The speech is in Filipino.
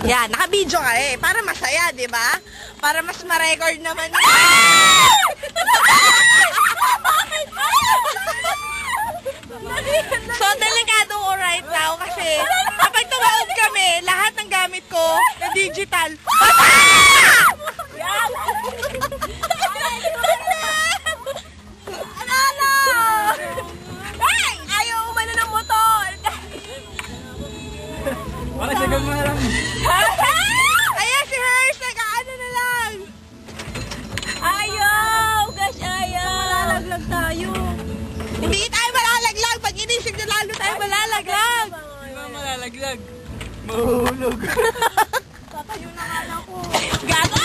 Yan, naka-video ka eh. Para masaya, di ba? Para mas ma-record naman. So, delikado ko right now kasi kapag tumawag kami, lahat ng gamit ko na digital. Ay! Ayaw umano ng motor! Wala siya gamalang. Kaya si Hersh, nag-ano na lang. Ayaw! Gosh, ayaw! Malalaglag tayo. Hindi tayo malalaglag. Pag inisig na lalo tayo malalaglag. Di ba malalaglag? Mahulog. Tatayo na nga ako. Gago